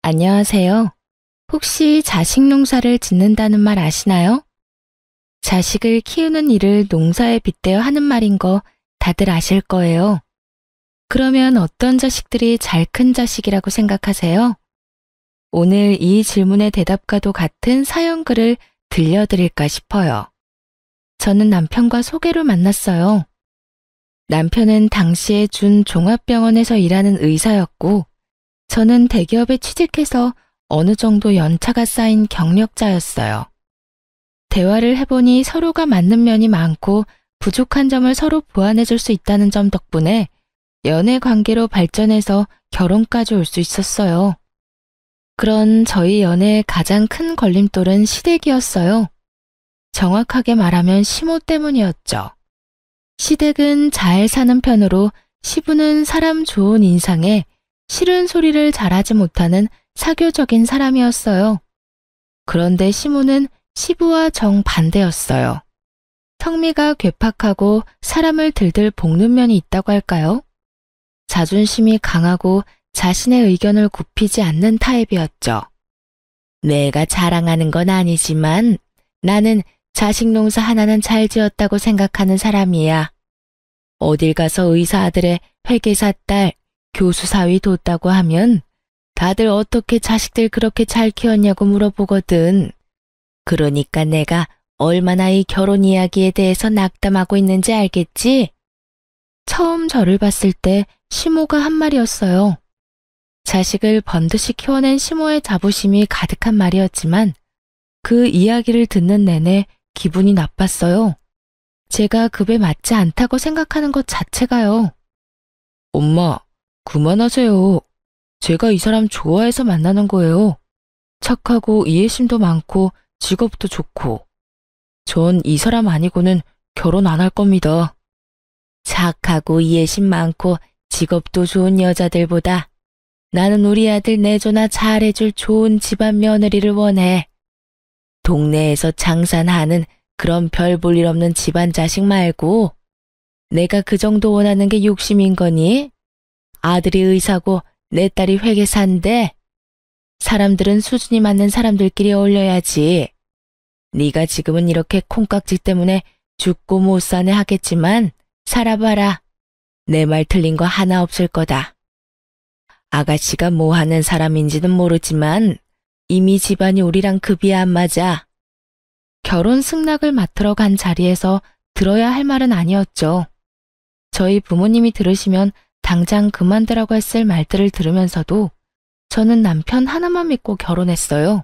안녕하세요. 혹시 자식 농사를 짓는다는 말 아시나요? 자식을 키우는 일을 농사에 빗대어 하는 말인 거 다들 아실 거예요. 그러면 어떤 자식들이 잘 큰 자식이라고 생각하세요? 오늘 이 질문의 대답과도 같은 사연글을 들려드릴까 싶어요. 저는 남편과 소개로 만났어요. 남편은 당시에 준 종합병원에서 일하는 의사였고, 저는 대기업에 취직해서 어느 정도 연차가 쌓인 경력자였어요. 대화를 해보니 서로가 맞는 면이 많고 부족한 점을 서로 보완해 줄 수 있다는 점 덕분에 연애 관계로 발전해서 결혼까지 올 수 있었어요. 그런 저희 연애의 가장 큰 걸림돌은 시댁이었어요. 정확하게 말하면 시모 때문이었죠. 시댁은 잘 사는 편으로 시부는 사람 좋은 인상에 싫은 소리를 잘하지 못하는 사교적인 사람이었어요. 그런데 시모는 시부와 정반대였어요. 성미가 괴팍하고 사람을 들들 볶는 면이 있다고 할까요? 자존심이 강하고 자신의 의견을 굽히지 않는 타입이었죠. 내가 자랑하는 건 아니지만 나는 자식 농사 하나는 잘 지었다고 생각하는 사람이야. 어딜 가서 의사 아들의 회계사 딸, 교수 사위 뒀다고 하면 다들 어떻게 자식들 그렇게 잘 키웠냐고 물어보거든. 그러니까 내가 얼마나 이 결혼 이야기에 대해서 낙담하고 있는지 알겠지? 처음 저를 봤을 때 시모가 한 말이었어요. 자식을 번듯이 키워낸 시모의 자부심이 가득한 말이었지만 그 이야기를 듣는 내내 기분이 나빴어요. 제가 급에 맞지 않다고 생각하는 것 자체가요. 엄마, 그만하세요. 제가 이 사람 좋아해서 만나는 거예요. 착하고 이해심도 많고 직업도 좋고. 전 이 사람 아니고는 결혼 안 할 겁니다. 착하고 이해심 많고 직업도 좋은 여자들보다 나는 우리 아들 내조나 잘해줄 좋은 집안 며느리를 원해. 동네에서 장산하는 그런 별 볼 일 없는 집안 자식 말고 내가 그 정도 원하는 게 욕심인 거니? 아들이 의사고 내 딸이 회계사인데 사람들은 수준이 맞는 사람들끼리 어울려야지. 네가 지금은 이렇게 콩깍지 때문에 죽고 못 사네 하겠지만 살아봐라. 내 말 틀린 거 하나 없을 거다. 아가씨가 뭐 하는 사람인지는 모르지만 이미 집안이 우리랑 급이 안 맞아. 결혼 승낙을 맡으러 간 자리에서 들어야 할 말은 아니었죠. 저희 부모님이 들으시면 당장 그만두라고 했을 말들을 들으면서도 저는 남편 하나만 믿고 결혼했어요.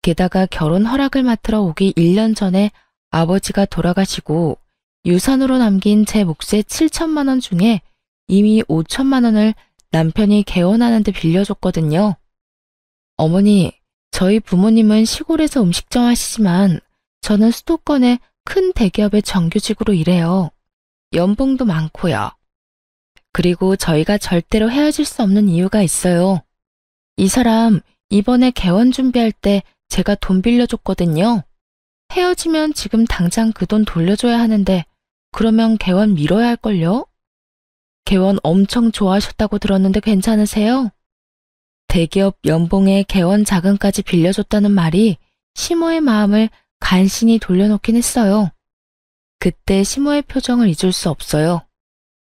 게다가 결혼 허락을 맡으러 오기 1년 전에 아버지가 돌아가시고 유산으로 남긴 제 몫의 7천만 원 중에 이미 5천만 원을 남편이 개원하는 데 빌려줬거든요. 어머니, 저희 부모님은 시골에서 음식점 하시지만 저는 수도권의 큰 대기업의 정규직으로 일해요. 연봉도 많고요. 그리고 저희가 절대로 헤어질 수 없는 이유가 있어요. 이 사람 이번에 개원 준비할 때 제가 돈 빌려줬거든요. 헤어지면 지금 당장 그 돈 돌려줘야 하는데 그러면 개원 미뤄야 할걸요? 개원 엄청 좋아하셨다고 들었는데 괜찮으세요? 대기업 연봉에 개원 자금까지 빌려줬다는 말이 시모의 마음을 간신히 돌려놓긴 했어요. 그때 시모의 표정을 잊을 수 없어요.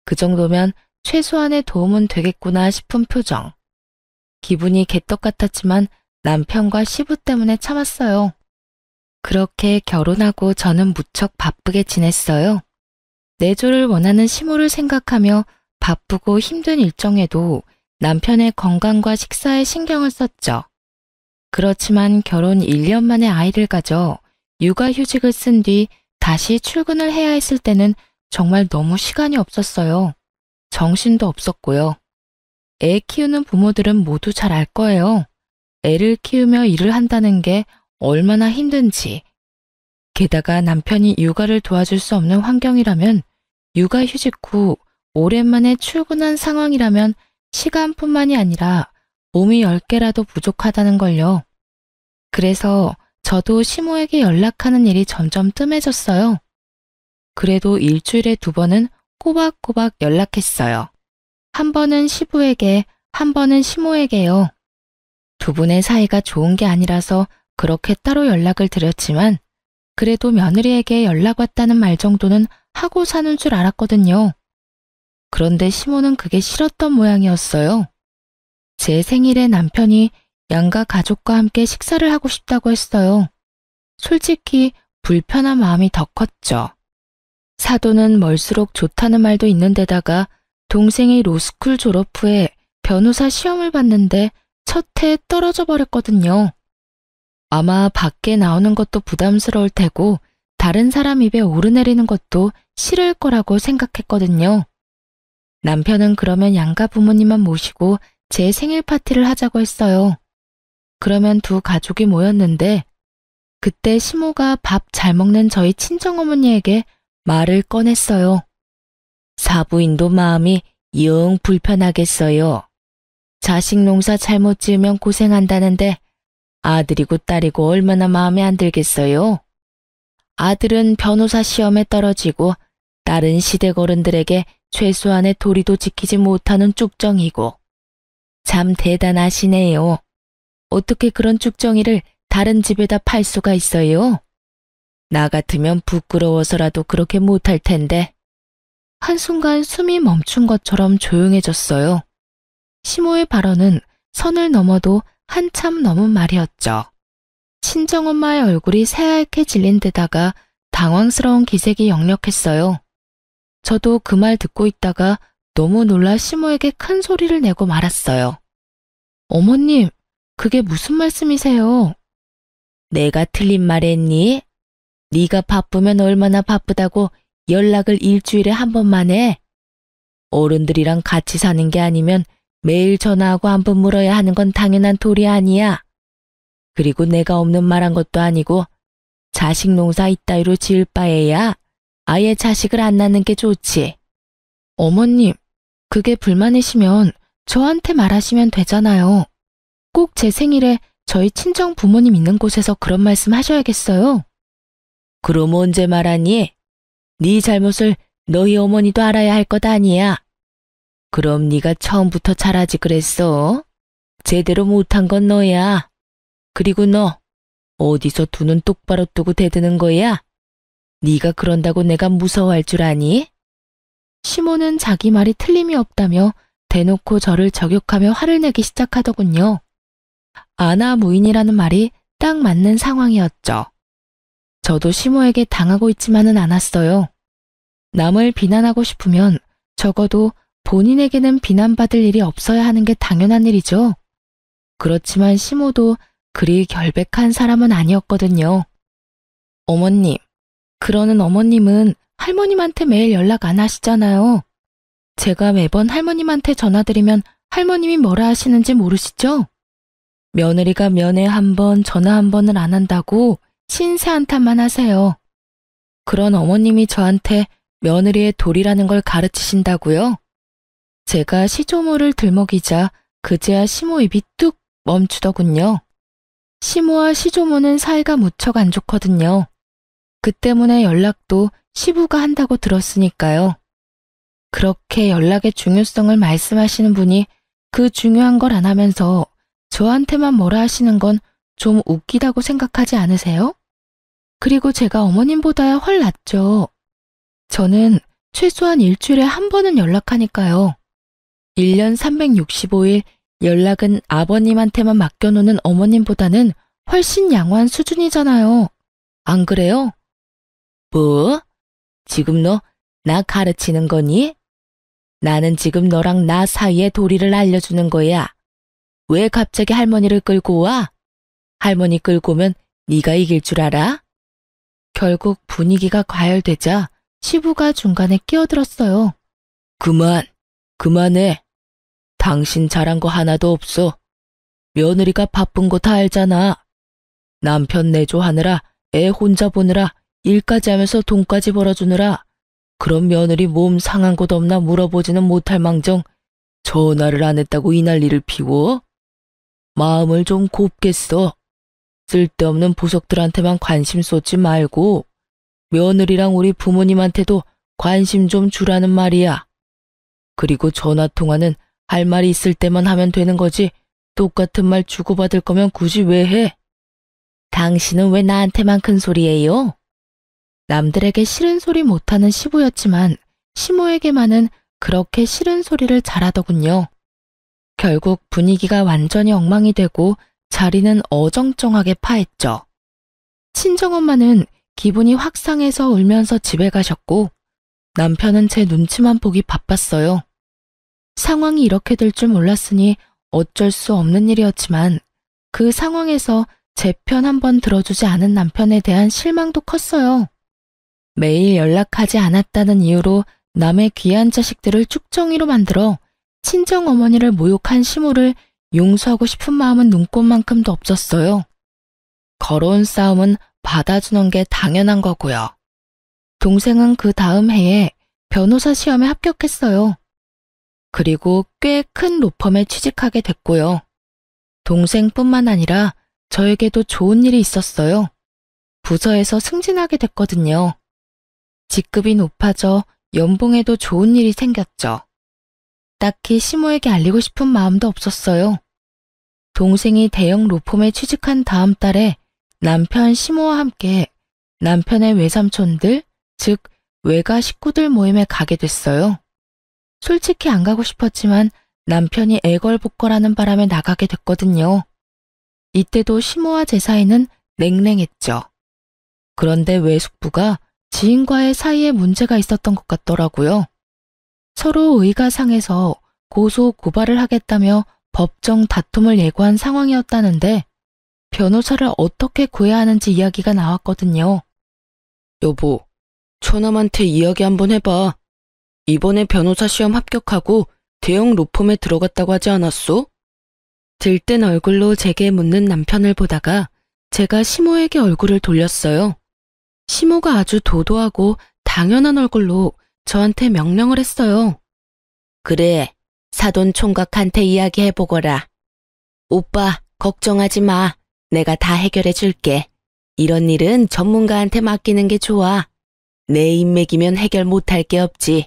그 정도면 최소한의 도움은 되겠구나 싶은 표정. 기분이 개떡 같았지만 남편과 시부 때문에 참았어요. 그렇게 결혼하고 저는 무척 바쁘게 지냈어요. 내조를 원하는 시모를 생각하며 바쁘고 힘든 일정에도 남편의 건강과 식사에 신경을 썼죠. 그렇지만 결혼 1년 만에 아이를 가져 육아휴직을 쓴 뒤 다시 출근을 해야 했을 때는 정말 너무 시간이 없었어요. 정신도 없었고요. 애 키우는 부모들은 모두 잘 알 거예요. 애를 키우며 일을 한다는 게 얼마나 힘든지. 게다가 남편이 육아를 도와줄 수 없는 환경이라면 육아휴직 후 오랜만에 출근한 상황이라면 시간뿐만이 아니라 몸이 10개라도 부족하다는 걸요. 그래서 저도 시모에게 연락하는 일이 점점 뜸해졌어요. 그래도 일주일에 2번은 꼬박꼬박 연락했어요. 한 번은 시부에게, 한 번은 시모에게요. 두 분의 사이가 좋은 게 아니라서 그렇게 따로 연락을 드렸지만 그래도 며느리에게 연락 왔다는 말 정도는 하고 사는 줄 알았거든요. 그런데 시모는 그게 싫었던 모양이었어요. 제 생일에 남편이 양가 가족과 함께 식사를 하고 싶다고 했어요. 솔직히 불편한 마음이 더 컸죠. 사돈은 멀수록 좋다는 말도 있는데다가 동생이 로스쿨 졸업 후에 변호사 시험을 봤는데 첫 해에 떨어져 버렸거든요. 아마 밖에 나오는 것도 부담스러울 테고 다른 사람 입에 오르내리는 것도 싫을 거라고 생각했거든요. 남편은 그러면 양가 부모님만 모시고 제 생일 파티를 하자고 했어요. 그러면 두 가족이 모였는데 그때 시모가 밥 잘 먹는 저희 친정어머니에게 말을 꺼냈어요. 사부인도 마음이 영 불편하겠어요. 자식 농사 잘못 지으면 고생한다는데 아들이고 딸이고 얼마나 마음에 안 들겠어요. 아들은 변호사 시험에 떨어지고 딸은 시댁 어른들에게 최소한의 도리도 지키지 못하는 쭉정이고. 참 대단하시네요. 어떻게 그런 쭉정이를 다른 집에다 팔 수가 있어요? 나 같으면 부끄러워서라도 그렇게 못할 텐데. 한순간 숨이 멈춘 것처럼 조용해졌어요. 시모의 발언은 선을 넘어도 한참 넘은 말이었죠. 친정엄마의 얼굴이 새하얗게 질린 데다가 당황스러운 기색이 역력했어요. 저도 그 말 듣고 있다가 너무 놀라 시모에게 큰 소리를 내고 말았어요. 어머님, 그게 무슨 말씀이세요? 내가 틀린 말 했니? 네가 바쁘면 얼마나 바쁘다고 연락을 일주일에 한 번만 해? 어른들이랑 같이 사는 게 아니면 매일 전화하고 한 번 물어야 하는 건 당연한 도리 아니야. 그리고 내가 없는 말 한 것도 아니고 자식 농사 이따위로 지을 바에야 아예 자식을 안 낳는 게 좋지. 어머님, 그게 불만이시면 저한테 말하시면 되잖아요. 꼭 제 생일에 저희 친정 부모님 있는 곳에서 그런 말씀 하셔야겠어요. 그럼 언제 말하니? 네 잘못을 너희 어머니도 알아야 할 것 아니야. 그럼 네가 처음부터 잘하지 그랬어? 제대로 못한 건 너야. 그리고 너 어디서 두 눈 똑바로 뜨고 대드는 거야? 네가 그런다고 내가 무서워할 줄 아니? 시모는 자기 말이 틀림이 없다며 대놓고 저를 저격하며 화를 내기 시작하더군요. 아나무인이라는 말이 딱 맞는 상황이었죠. 저도 시모에게 당하고 있지만은 않았어요. 남을 비난하고 싶으면 적어도 본인에게는 비난받을 일이 없어야 하는 게 당연한 일이죠. 그렇지만 시모도 그리 결백한 사람은 아니었거든요. 어머님, 그러는 어머님은 할머님한테 매일 연락 안 하시잖아요. 제가 매번 할머님한테 전화드리면 할머님이 뭐라 하시는지 모르시죠? 며느리가 면회 한 번, 전화 한 번을 안 한다고 신세 한탄만 하세요. 그런 어머님이 저한테 며느리의 도리라는 걸 가르치신다고요? 제가 시조모를 들먹이자 그제야 시모 입이 뚝 멈추더군요. 시모와 시조모는 사이가 무척 안 좋거든요. 그 때문에 연락도 시부가 한다고 들었으니까요. 그렇게 연락의 중요성을 말씀하시는 분이 그 중요한 걸 안 하면서 저한테만 뭐라 하시는 건 좀 웃기다고 생각하지 않으세요? 그리고 제가 어머님보다야 훨 낫죠. 저는 최소한 일주일에 한 번은 연락하니까요. 1년 365일 연락은 아버님한테만 맡겨놓는 어머님보다는 훨씬 양호한 수준이잖아요. 안 그래요? 뭐? 지금 너 나 가르치는 거니? 나는 지금 너랑 나 사이의 도리를 알려주는 거야. 왜 갑자기 할머니를 끌고 와? 할머니 끌고 오면 네가 이길 줄 알아? 결국 분위기가 과열되자 시부가 중간에 끼어들었어요. 그만해. 당신 잘한 거 하나도 없어. 며느리가 바쁜 거 다 알잖아. 남편 내조하느라 애 혼자 보느라 일까지 하면서 돈까지 벌어주느라 그런 며느리 몸 상한 곳 없나 물어보지는 못할 망정 전화를 안 했다고 이 난리를 피워? 마음을 좀 곱게 써. 쓸데없는 보석들한테만 관심 쏟지 말고 며느리랑 우리 부모님한테도 관심 좀 주라는 말이야. 그리고 전화통화는 할 말이 있을 때만 하면 되는 거지 똑같은 말 주고받을 거면 굳이 왜 해? 당신은 왜 나한테만 큰 소리예요? 남들에게 싫은 소리 못하는 시부였지만 시모에게만은 그렇게 싫은 소리를 잘하더군요. 결국 분위기가 완전히 엉망이 되고 자리는 어정쩡하게 파했죠. 친정엄마는 기분이 확 상해서 울면서 집에 가셨고 남편은 제 눈치만 보기 바빴어요. 상황이 이렇게 될 줄 몰랐으니 어쩔 수 없는 일이었지만 그 상황에서 제 편 한번 들어주지 않은 남편에 대한 실망도 컸어요. 매일 연락하지 않았다는 이유로 남의 귀한 자식들을 쭉정이로 만들어 친정어머니를 모욕한 시모를 용서하고 싶은 마음은 눈꽃만큼도 없었어요. 걸어온 싸움은 받아주는 게 당연한 거고요. 동생은 그 다음 해에 변호사 시험에 합격했어요. 그리고 꽤 큰 로펌에 취직하게 됐고요. 동생뿐만 아니라 저에게도 좋은 일이 있었어요. 부서에서 승진하게 됐거든요. 직급이 높아져 연봉에도 좋은 일이 생겼죠. 딱히 시모에게 알리고 싶은 마음도 없었어요. 동생이 대형 로펌에 취직한 다음 달에 남편 시모와 함께 남편의 외삼촌들, 즉 외가 식구들 모임에 가게 됐어요. 솔직히 안 가고 싶었지만 남편이 애걸복걸하는 바람에 나가게 됐거든요. 이때도 시모와 제 사이는 냉랭했죠. 그런데 외숙부가 지인과의 사이에 문제가 있었던 것 같더라고요. 서로 의가 상해서 고소 고발을 하겠다며 법정 다툼을 예고한 상황이었다는데 변호사를 어떻게 구해야 하는지 이야기가 나왔거든요. 여보, 처남한테 이야기 한번 해봐. 이번에 변호사 시험 합격하고 대형 로펌에 들어갔다고 하지 않았어? 들뜬 얼굴로 제게 묻는 남편을 보다가 제가 시모에게 얼굴을 돌렸어요. 시모가 아주 도도하고 당연한 얼굴로 저한테 명령을 했어요. 그래, 사돈 총각한테 이야기해보거라. 오빠, 걱정하지 마. 내가 다 해결해 줄게. 이런 일은 전문가한테 맡기는 게 좋아. 내 인맥이면 해결 못할 게 없지.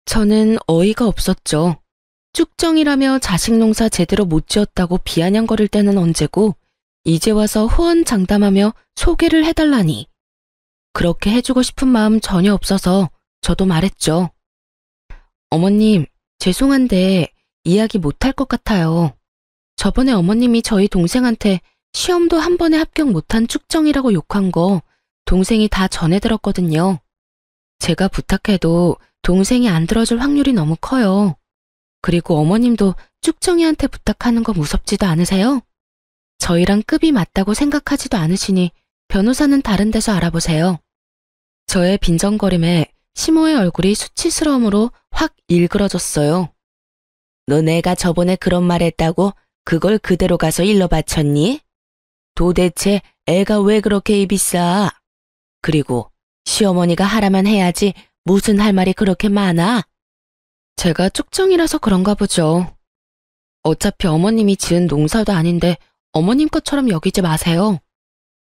저는 어이가 없었죠. 쭉정이라며 자식 농사 제대로 못 지었다고 비아냥거릴 때는 언제고 이제 와서 호언장담하며 소개를 해달라니. 그렇게 해주고 싶은 마음 전혀 없어서 저도 말했죠. 어머님, 죄송한데 이야기 못할 것 같아요. 저번에 어머님이 저희 동생한테 시험도 한 번에 합격 못한 쭉정이라고 욕한 거 동생이 다 전해 들었거든요. 제가 부탁해도 동생이 안 들어줄 확률이 너무 커요. 그리고 어머님도 쭉정이한테 부탁하는 거 무섭지도 않으세요? 저희랑 급이 맞다고 생각하지도 않으시니 변호사는 다른 데서 알아보세요. 저의 빈정거림에 시모의 얼굴이 수치스러움으로 확 일그러졌어요. 너 내가 저번에 그런 말 했다고 그걸 그대로 가서 일러 바쳤니? 도대체 애가 왜 그렇게 입이 싸? 그리고 시어머니가 하라면 해야지 무슨 할 말이 그렇게 많아? 제가 쭉정이라서 그런가 보죠. 어차피 어머님이 지은 농사도 아닌데 어머님 것처럼 여기지 마세요.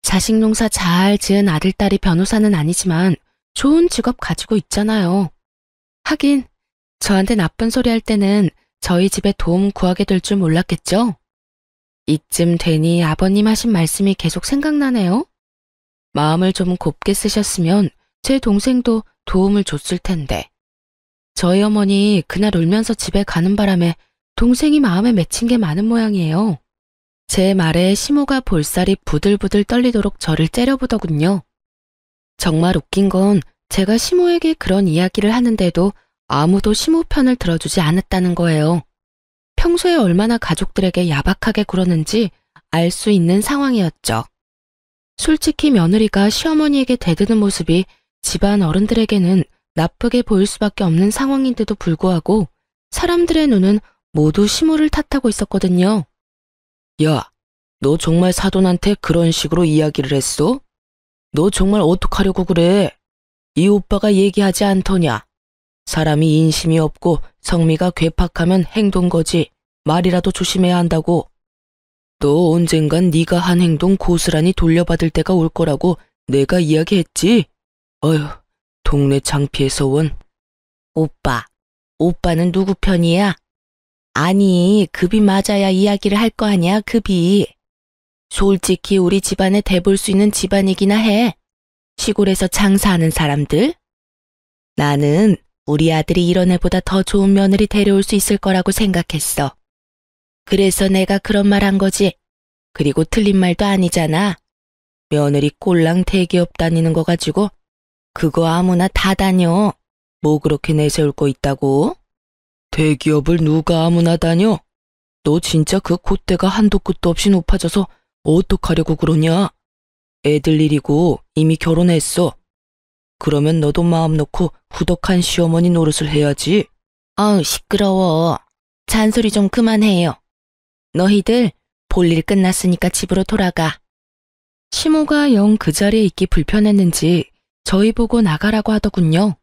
자식 농사 잘 지은 아들딸이 변호사는 아니지만 좋은 직업 가지고 있잖아요. 하긴 저한테 나쁜 소리 할 때는 저희 집에 도움 구하게 될 줄 몰랐겠죠? 이쯤 되니 아버님 하신 말씀이 계속 생각나네요. 마음을 좀 곱게 쓰셨으면 제 동생도 도움을 줬을 텐데. 저희 어머니 그날 울면서 집에 가는 바람에 동생이 마음에 맺힌 게 많은 모양이에요. 제 말에 시모가 볼살이 부들부들 떨리도록 저를 째려보더군요. 정말 웃긴 건 제가 시모에게 그런 이야기를 하는데도 아무도 시모 편을 들어주지 않았다는 거예요. 평소에 얼마나 가족들에게 야박하게 굴었는지 알 수 있는 상황이었죠. 솔직히 며느리가 시어머니에게 대드는 모습이 집안 어른들에게는 나쁘게 보일 수밖에 없는 상황인데도 불구하고 사람들의 눈은 모두 시모를 탓하고 있었거든요. 야, 너 정말 사돈한테 그런 식으로 이야기를 했어? 너 정말 어떡하려고 그래? 이 오빠가 얘기하지 않더냐? 사람이 인심이 없고 성미가 괴팍하면 행동거지 말이라도 조심해야 한다고. 너 언젠간 네가 한 행동 고스란히 돌려받을 때가 올 거라고 내가 이야기했지? 어휴, 동네 창피해서 원. 오빠는 누구 편이야? 아니, 급이 맞아야 이야기를 할 거 아니야, 급이. 솔직히 우리 집안에 대볼 수 있는 집안이기나 해. 시골에서 장사하는 사람들. 나는 우리 아들이 이런 애보다 더 좋은 며느리 데려올 수 있을 거라고 생각했어. 그래서 내가 그런 말 한 거지. 그리고 틀린 말도 아니잖아. 며느리 꼴랑 대기업 다니는 거 가지고 그거 아무나 다 다녀. 뭐 그렇게 내세울 거 있다고? 대기업을 누가 아무나 다녀? 너 진짜 그 콧대가 한도 끝도 없이 높아져서 어떡하려고 그러냐? 애들 일이고 이미 결혼했어. 그러면 너도 마음 놓고 후덕한 시어머니 노릇을 해야지. 아우, 시끄러워. 잔소리 좀 그만해요. 너희들 볼일 끝났으니까 집으로 돌아가. 시모가 영 그 자리에 있기 불편했는지 저희 보고 나가라고 하더군요.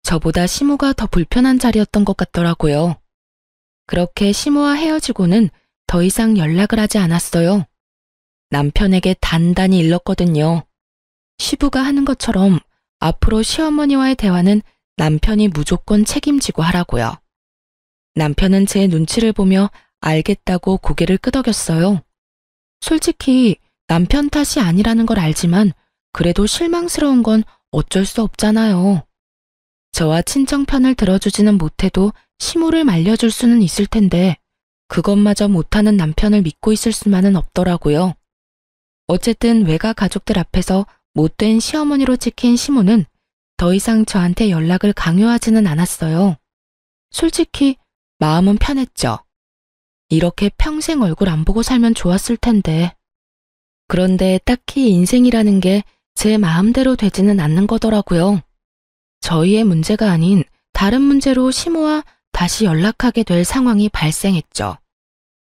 저보다 시모가 더 불편한 자리였던 것 같더라고요. 그렇게 시모와 헤어지고는 더 이상 연락을 하지 않았어요. 남편에게 단단히 일렀거든요. 시부가 하는 것처럼 앞으로 시어머니와의 대화는 남편이 무조건 책임지고 하라고요. 남편은 제 눈치를 보며 알겠다고 고개를 끄덕였어요. 솔직히 남편 탓이 아니라는 걸 알지만 그래도 실망스러운 건 어쩔 수 없잖아요. 저와 친정 편을 들어주지는 못해도 시모를 말려줄 수는 있을 텐데 그것마저 못하는 남편을 믿고 있을 수만은 없더라고요. 어쨌든 외가 가족들 앞에서 못된 시어머니로 찍힌 시모는 더 이상 저한테 연락을 강요하지는 않았어요. 솔직히 마음은 편했죠. 이렇게 평생 얼굴 안 보고 살면 좋았을 텐데. 그런데 딱히 인생이라는 게 제 마음대로 되지는 않는 거더라고요. 저희의 문제가 아닌 다른 문제로 시모와 다시 연락하게 될 상황이 발생했죠.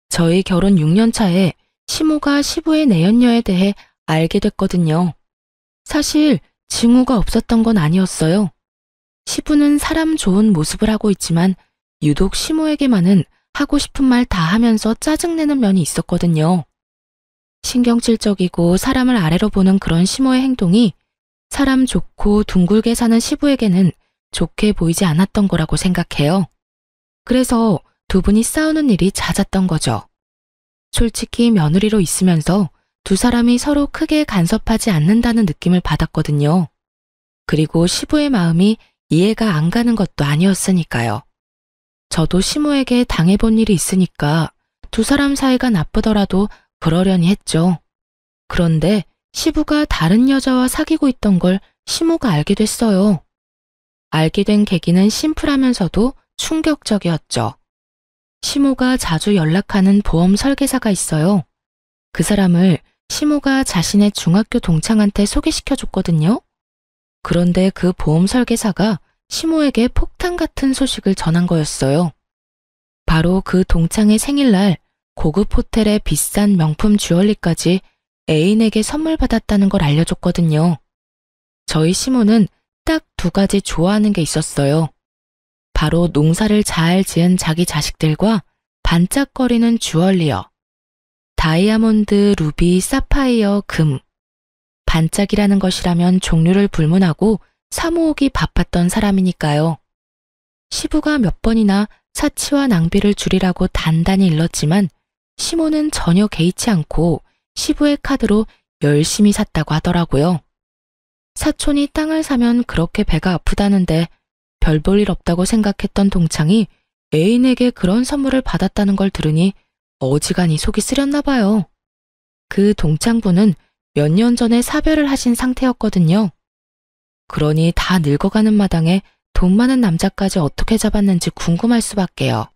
저희 결혼 6년 차에 시모가 시부의 내연녀에 대해 알게 됐거든요. 사실 징후가 없었던 건 아니었어요. 시부는 사람 좋은 모습을 하고 있지만 유독 시모에게만은 하고 싶은 말 다 하면서 짜증내는 면이 있었거든요. 신경질적이고 사람을 아래로 보는 그런 시모의 행동이 사람 좋고 둥글게 사는 시부에게는 좋게 보이지 않았던 거라고 생각해요. 그래서 두 분이 싸우는 일이 잦았던 거죠. 솔직히 며느리로 있으면서 두 사람이 서로 크게 간섭하지 않는다는 느낌을 받았거든요. 그리고 시부의 마음이 이해가 안 가는 것도 아니었으니까요. 저도 시모에게 당해본 일이 있으니까 두 사람 사이가 나쁘더라도 그러려니 했죠. 그런데 시부가 다른 여자와 사귀고 있던 걸 시모가 알게 됐어요. 알게 된 계기는 심플하면서도 충격적이었죠. 시모가 자주 연락하는 보험 설계사가 있어요. 그 사람을 시모가 자신의 중학교 동창한테 소개시켜줬거든요. 그런데 그 보험 설계사가 시모에게 폭탄 같은 소식을 전한 거였어요. 바로 그 동창의 생일날 고급 호텔의 비싼 명품 주얼리까지 애인에게 선물 받았다는 걸 알려줬거든요. 저희 시모는 딱 두 가지 좋아하는 게 있었어요. 바로 농사를 잘 지은 자기 자식들과 반짝거리는 주얼리요. 다이아몬드, 루비, 사파이어, 금. 반짝이라는 것이라면 종류를 불문하고 사모으기 바빴던 사람이니까요. 시부가 몇 번이나 사치와 낭비를 줄이라고 단단히 일렀지만 시모는 전혀 개의치 않고 시부의 카드로 열심히 샀다고 하더라고요. 사촌이 땅을 사면 그렇게 배가 아프다는데 별 볼 일 없다고 생각했던 동창이 애인에게 그런 선물을 받았다는 걸 들으니 어지간히 속이 쓰렸나 봐요. 그 동창분은 몇 년 전에 사별을 하신 상태였거든요. 그러니 다 늙어가는 마당에 돈 많은 남자까지 어떻게 잡았는지 궁금할 수밖에요.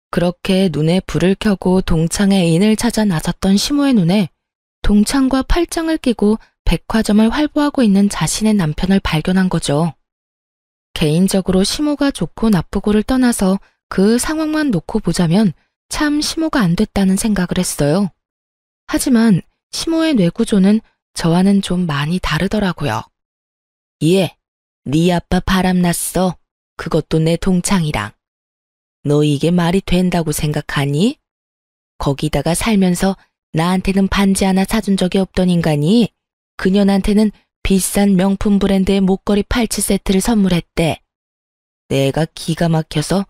그렇게 눈에 불을 켜고 동창의 애인을 찾아 나섰던 시모의 눈에 동창과 팔짱을 끼고 백화점을 활보하고 있는 자신의 남편을 발견한 거죠. 개인적으로 시모가 좋고 나쁘고를 떠나서 그 상황만 놓고 보자면 참 시모가 안 됐다는 생각을 했어요. 하지만 시모의 뇌구조는 저와는 좀 많이 다르더라고요. 예, 네 아빠 바람났어. 그것도 내 동창이랑. 너 이게 말이 된다고 생각하니? 거기다가 살면서 나한테는 반지 하나 사준 적이 없던 인간이 그년한테는 비싼 명품 브랜드의 목걸이 팔찌 세트를 선물했대. 내가 기가 막혀서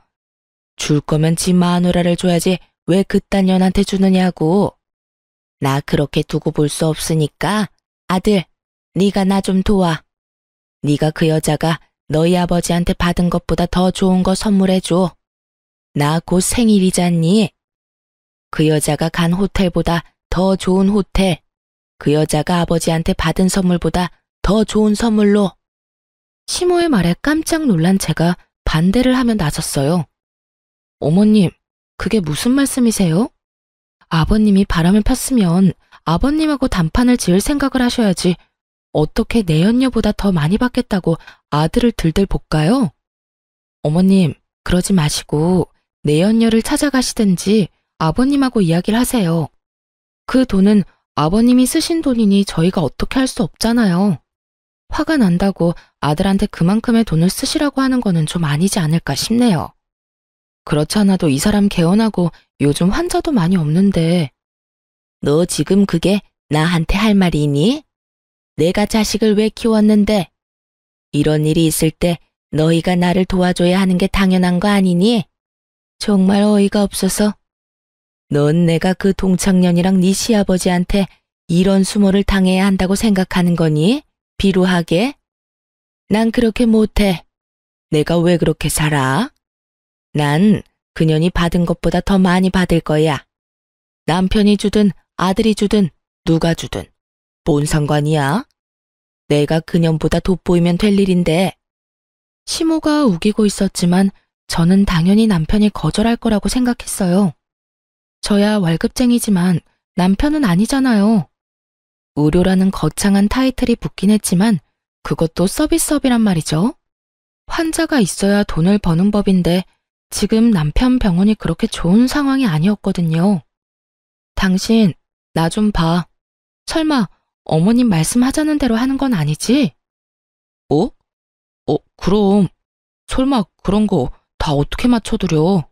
줄 거면 지 마누라를 줘야지 왜 그딴 년한테 주느냐고. 나 그렇게 두고 볼 수 없으니까 아들, 네가 나 좀 도와. 네가 그 여자가 너희 아버지한테 받은 것보다 더 좋은 거 선물해줘. 나 곧 생일이잖니. 그 여자가 간 호텔보다 더 좋은 호텔, 그 여자가 아버지한테 받은 선물보다 더 좋은 선물로. 시모의 말에 깜짝 놀란 제가 반대를 하며 나섰어요. 어머님, 그게 무슨 말씀이세요? 아버님이 바람을 폈으면 아버님하고 단판을 지을 생각을 하셔야지 어떻게 내연녀보다 더 많이 받겠다고 아들을 들들 볶아요? 어머님, 그러지 마시고 내연녀를 찾아가시든지 아버님하고 이야기를 하세요. 그 돈은 아버님이 쓰신 돈이니 저희가 어떻게 할 수 없잖아요. 화가 난다고 아들한테 그만큼의 돈을 쓰시라고 하는 거는 좀 아니지 않을까 싶네요. 그렇지 않아도 이 사람 개원하고 요즘 환자도 많이 없는데. 너 지금 그게 나한테 할 말이니? 내가 자식을 왜 키웠는데? 이런 일이 있을 때 너희가 나를 도와줘야 하는 게 당연한 거 아니니? 정말 어이가 없어서. 넌 내가 그 동창년이랑 네 시아버지한테 이런 수모를 당해야 한다고 생각하는 거니? 비루하게? 난 그렇게 못해. 내가 왜 그렇게 살아? 난 그년이 받은 것보다 더 많이 받을 거야. 남편이 주든 아들이 주든 누가 주든 뭔 상관이야? 내가 그년보다 돋보이면 될 일인데. 시모가 우기고 있었지만 저는 당연히 남편이 거절할 거라고 생각했어요. 저야 월급쟁이지만 남편은 아니잖아요. 의료라는 거창한 타이틀이 붙긴 했지만 그것도 서비스업이란 말이죠. 환자가 있어야 돈을 버는 법인데 지금 남편 병원이 그렇게 좋은 상황이 아니었거든요. 당신, 나 좀 봐. 설마 어머님 말씀하자는 대로 하는 건 아니지? 그럼. 설마 그런 거 다 어떻게 맞춰드려.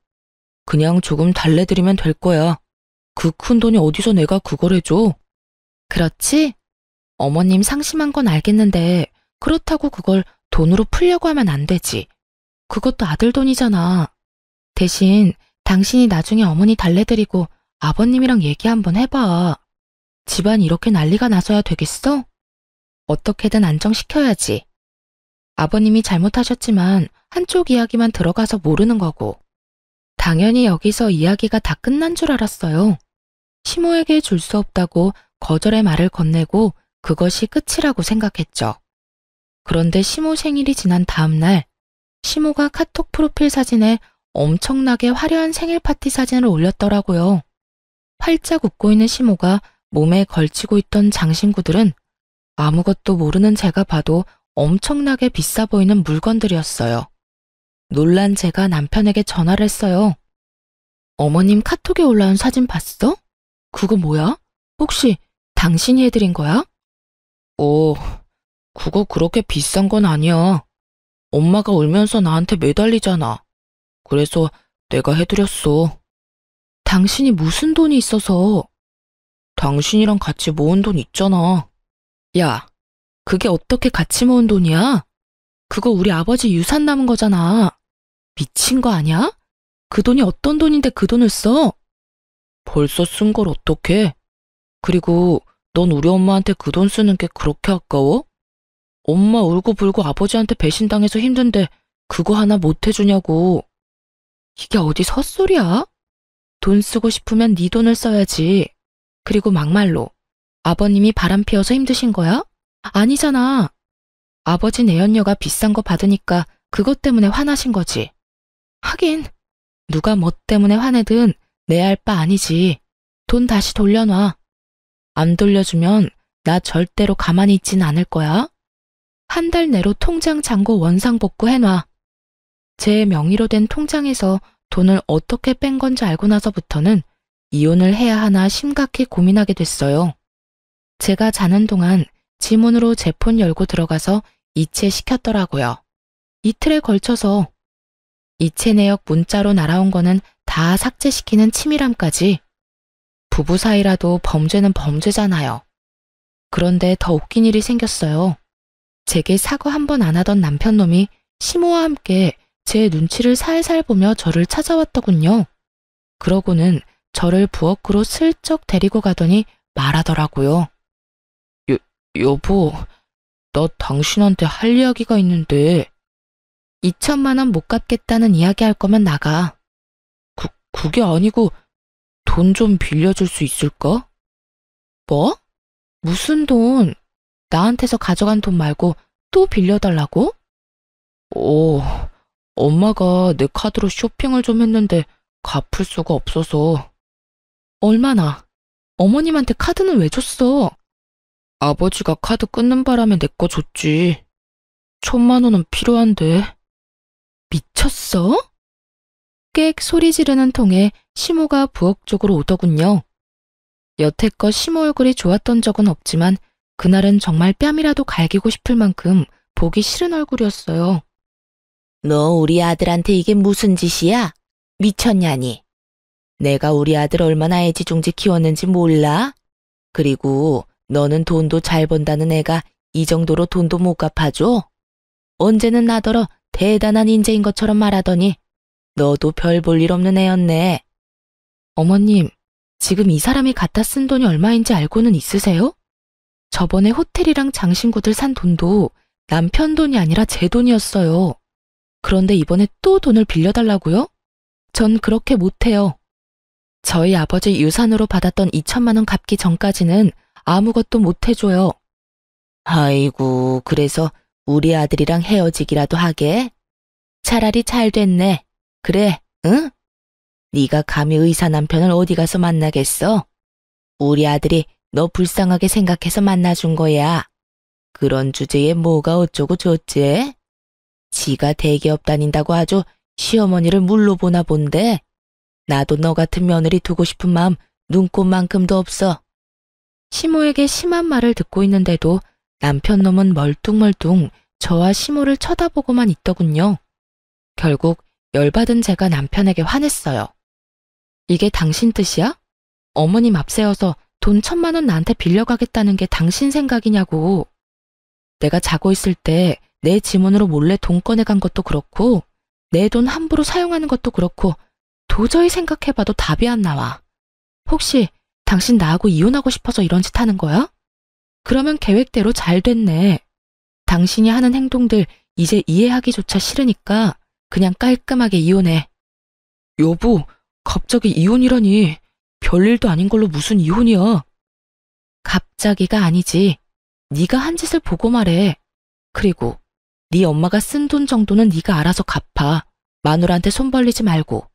그냥 조금 달래드리면 될 거야. 그 큰 돈이 어디서 내가 그걸 해줘. 그렇지? 어머님 상심한 건 알겠는데 그렇다고 그걸 돈으로 풀려고 하면 안 되지. 그것도 아들 돈이잖아. 대신 당신이 나중에 어머니 달래드리고 아버님이랑 얘기 한번 해봐. 집안 이렇게 난리가 나서야 되겠어? 어떻게든 안정시켜야지. 아버님이 잘못하셨지만 한쪽 이야기만 들어가서 모르는 거고. 당연히 여기서 이야기가 다 끝난 줄 알았어요. 시모에게 줄 수 없다고 거절의 말을 건네고 그것이 끝이라고 생각했죠. 그런데 시모 생일이 지난 다음 날, 시모가 카톡 프로필 사진에 엄청나게 화려한 생일 파티 사진을 올렸더라고요. 활짝 웃고 있는 시모가 몸에 걸치고 있던 장신구들은 아무것도 모르는 제가 봐도 엄청나게 비싸 보이는 물건들이었어요. 놀란 제가 남편에게 전화를 했어요. 어머님 카톡에 올라온 사진 봤어? 그거 뭐야? 혹시 당신이 해드린 거야? 그거 그렇게 비싼 건 아니야. 엄마가 울면서 나한테 매달리잖아. 그래서 내가 해드렸어. 당신이 무슨 돈이 있어서? 당신이랑 같이 모은 돈 있잖아. 야, 그게 어떻게 같이 모은 돈이야? 그거 우리 아버지 유산 남은 거잖아. 미친 거 아니야? 그 돈이 어떤 돈인데 그 돈을 써? 벌써 쓴 걸 어떡해? 그리고 넌 우리 엄마한테 그 돈 쓰는 게 그렇게 아까워? 엄마 울고불고 아버지한테 배신당해서 힘든데 그거 하나 못 해주냐고. 이게 어디 헛소리야? 돈 쓰고 싶으면 네 돈을 써야지. 그리고 막말로 아버님이 바람 피워서 힘드신 거야? 아니잖아. 아버지 내연녀가 비싼 거 받으니까 그것 때문에 화나신 거지. 하긴 누가 뭐 때문에 화내든 내 알 바 아니지. 돈 다시 돌려놔. 안 돌려주면 나 절대로 가만히 있진 않을 거야. 한 달 내로 통장 잔고 원상복구 해놔. 제 명의로 된 통장에서 돈을 어떻게 뺀 건지 알고 나서부터는 이혼을 해야 하나 심각히 고민하게 됐어요. 제가 자는 동안 지문으로 제 폰 열고 들어가서 이체시켰더라고요. 이틀에 걸쳐서. 이체 내역 문자로 날아온 거는 다 삭제시키는 치밀함까지. 부부 사이라도 범죄는 범죄잖아요. 그런데 더 웃긴 일이 생겼어요. 제게 사과 한 번 안 하던 남편놈이 시모와 함께 제 눈치를 살살 보며 저를 찾아왔더군요. 그러고는 저를 부엌으로 슬쩍 데리고 가더니 말하더라고요. 여보, 나 당신한테 할 이야기가 있는데. 2천만 원 못 갚겠다는 이야기 할 거면 나가. 그게 아니고 돈 좀 빌려줄 수 있을까? 뭐? 무슨 돈? 나한테서 가져간 돈 말고 또 빌려달라고? 엄마가 내 카드로 쇼핑을 좀 했는데 갚을 수가 없어서. 얼마나? 어머님한테 카드는 왜 줬어? 아버지가 카드 끊는 바람에 내 거 줬지. 1,000만 원은 필요한데. 미쳤어? 꽥 소리 지르는 통에 시모가 부엌 쪽으로 오더군요. 여태껏 시모 얼굴이 좋았던 적은 없지만 그날은 정말 뺨이라도 갈기고 싶을 만큼 보기 싫은 얼굴이었어요. 너 우리 아들한테 이게 무슨 짓이야? 미쳤냐니? 내가 우리 아들 얼마나 애지중지 키웠는지 몰라? 그리고 너는 돈도 잘 번다는 애가 이 정도로 돈도 못 갚아줘? 언제는 나더러 대단한 인재인 것처럼 말하더니 너도 별 볼 일 없는 애였네. 어머님, 지금 이 사람이 갖다 쓴 돈이 얼마인지 알고는 있으세요? 저번에 호텔이랑 장신구들 산 돈도 남편 돈이 아니라 제 돈이었어요. 그런데 이번에 또 돈을 빌려달라고요? 전 그렇게 못해요. 저희 아버지 유산으로 받았던 2천만 원 갚기 전까지는 아무것도 못해줘요. 아이고, 그래서 우리 아들이랑 헤어지기라도 하게? 차라리 잘 됐네. 그래, 응? 네가 감히 의사 남편을 어디 가서 만나겠어? 우리 아들이 너 불쌍하게 생각해서 만나준 거야. 그런 주제에 뭐가 어쩌고 저쩌지? 지가 대기업 다닌다고 아주 시어머니를 물로 보나 본데 나도 너 같은 며느리 두고 싶은 마음 눈꼽만큼도 없어. 시모에게 심한 말을 듣고 있는데도 남편 놈은 멀뚱멀뚱 저와 시모를 쳐다보고만 있더군요. 결국 열받은 제가 남편에게 화냈어요. 이게 당신 뜻이야? 어머님 앞세워서 돈 1,000만 원 나한테 빌려가겠다는 게 당신 생각이냐고. 내가 자고 있을 때 내 지문으로 몰래 돈 꺼내간 것도 그렇고 내 돈 함부로 사용하는 것도 그렇고 도저히 생각해봐도 답이 안 나와. 혹시 당신 나하고 이혼하고 싶어서 이런 짓 하는 거야? 그러면 계획대로 잘 됐네. 당신이 하는 행동들 이제 이해하기조차 싫으니까 그냥 깔끔하게 이혼해. 여보, 갑자기 이혼이라니. 별일도 아닌 걸로 무슨 이혼이야. 갑자기가 아니지. 네가 한 짓을 보고 말해. 그리고 네 엄마가 쓴 돈 정도는 네가 알아서 갚아. 마누라한테 손 벌리지 말고.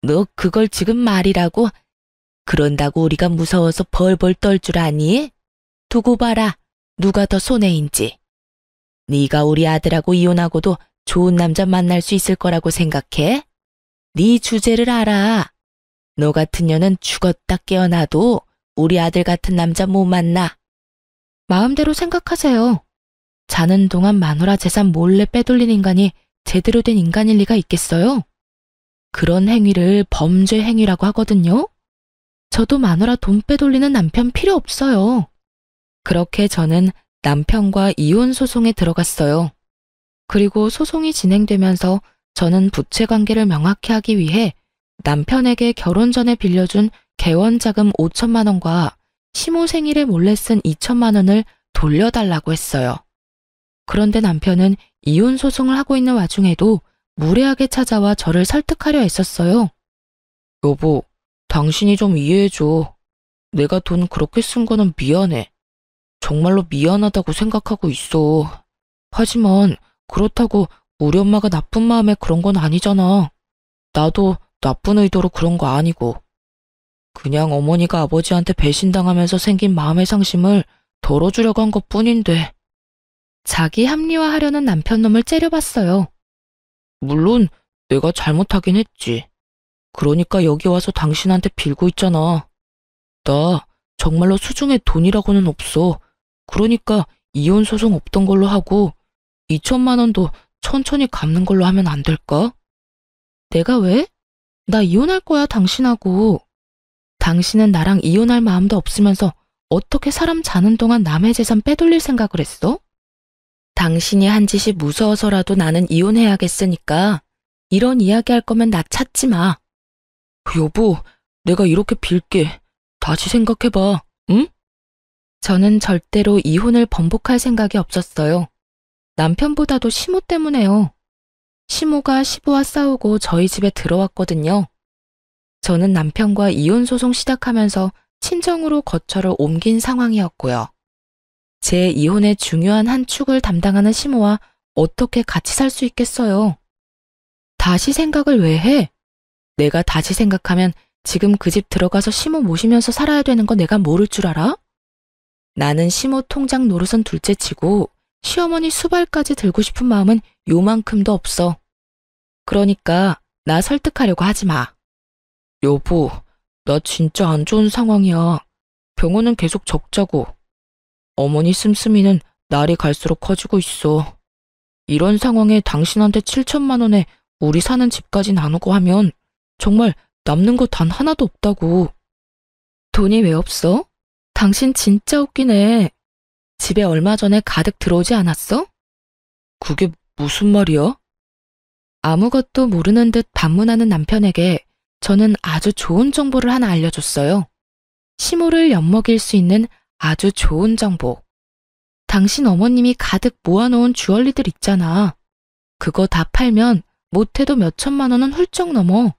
너 그걸 지금 말이라고? 그런다고 우리가 무서워서 벌벌 떨 줄 아니? 두고 봐라. 누가 더 손해인지. 네가 우리 아들하고 이혼하고도 좋은 남자 만날 수 있을 거라고 생각해? 네 주제를 알아. 너 같은 년은 죽었다 깨어나도 우리 아들 같은 남자 못 만나. 마음대로 생각하세요. 자는 동안 마누라 재산 몰래 빼돌린 인간이 제대로 된 인간일 리가 있겠어요? 그런 행위를 범죄 행위라고 하거든요. 저도 마누라 돈 빼돌리는 남편 필요 없어요. 그렇게 저는 남편과 이혼 소송에 들어갔어요. 그리고 소송이 진행되면서 저는 부채 관계를 명확히 하기 위해 남편에게 결혼 전에 빌려준 개원자금 5천만 원과 시모 생일에 몰래 쓴 2천만 원을 돌려달라고 했어요. 그런데 남편은 이혼 소송을 하고 있는 와중에도 무례하게 찾아와 저를 설득하려 했었어요. 여보, 당신이 좀 이해해줘. 내가 돈 그렇게 쓴 거는 미안해. 정말로 미안하다고 생각하고 있어. 하지만 그렇다고 우리 엄마가 나쁜 마음에 그런 건 아니잖아. 나도 나쁜 의도로 그런 거 아니고. 그냥 어머니가 아버지한테 배신당하면서 생긴 마음의 상심을 덜어주려고 한 것뿐인데. 자기 합리화하려는 남편 놈을 째려봤어요. 물론 내가 잘못하긴 했지. 그러니까 여기 와서 당신한테 빌고 있잖아. 나 정말로 수중에 돈이라고는 없어. 그러니까 이혼 소송 없던 걸로 하고 2천만 원도 천천히 갚는 걸로 하면 안 될까? 내가 왜? 나 이혼할 거야, 당신하고. 당신은 나랑 이혼할 마음도 없으면서 어떻게 사람 자는 동안 남의 재산 빼돌릴 생각을 했어? 당신이 한 짓이 무서워서라도 나는 이혼해야겠으니까 이런 이야기 할 거면 나 찾지 마. 여보, 내가 이렇게 빌게. 다시 생각해봐, 응? 저는 절대로 이혼을 번복할 생각이 없었어요. 남편보다도 시모 때문에요. 시모가 시부와 싸우고 저희 집에 들어왔거든요. 저는 남편과 이혼 소송 시작하면서 친정으로 거처를 옮긴 상황이었고요. 제 이혼의 중요한 한 축을 담당하는 시모와 어떻게 같이 살 수 있겠어요? 다시 생각을 왜 해? 내가 다시 생각하면 지금 그 집 들어가서 시모 모시면서 살아야 되는 거 내가 모를 줄 알아? 나는 시모 통장 노릇은 둘째치고 시어머니 수발까지 들고 싶은 마음은 요만큼도 없어. 그러니까 나 설득하려고 하지 마. 여보, 나 진짜 안 좋은 상황이야. 병원은 계속 적자고. 어머니 씀씀이는 날이 갈수록 커지고 있어. 이런 상황에 당신한테 7천만 원에 우리 사는 집까지 나누고 하면 정말 남는 거 단 하나도 없다고. 돈이 왜 없어? 당신 진짜 웃기네. 집에 얼마 전에 가득 들어오지 않았어? 그게 무슨 말이야? 아무것도 모르는 듯 반문하는 남편에게 저는 아주 좋은 정보를 하나 알려줬어요. 시모를 엿먹일 수 있는 아주 좋은 정보. 당신 어머님이 가득 모아놓은 주얼리들 있잖아. 그거 다 팔면 못해도 몇 천만 원은 훌쩍 넘어.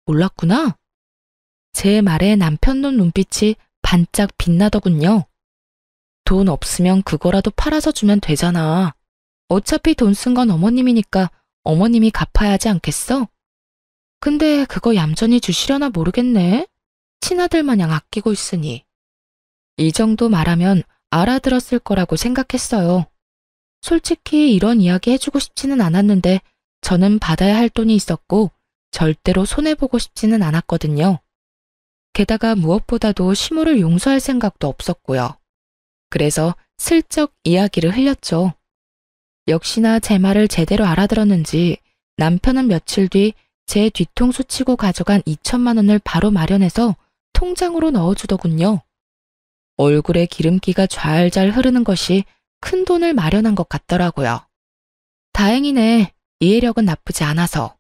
몰랐구나? 제 말에 남편 눈빛이 반짝 빛나더군요. 돈 없으면 그거라도 팔아서 주면 되잖아. 어차피 돈 쓴 건 어머님이니까 어머님이 갚아야 하지 않겠어? 근데 그거 얌전히 주시려나 모르겠네. 친아들 마냥 아끼고 있으니. 이 정도 말하면 알아들었을 거라고 생각했어요. 솔직히 이런 이야기 해주고 싶지는 않았는데 저는 받아야 할 돈이 있었고 절대로 손해보고 싶지는 않았거든요. 게다가 무엇보다도 시모를 용서할 생각도 없었고요. 그래서 슬쩍 이야기를 흘렸죠. 역시나 제 말을 제대로 알아들었는지 남편은 며칠 뒤 제 뒤통수 치고 가져간 2천만 원을 바로 마련해서 통장으로 넣어주더군요. 얼굴에 기름기가 좔좔 흐르는 것이 큰 돈을 마련한 것 같더라고요. 다행이네. 이해력은 나쁘지 않아서.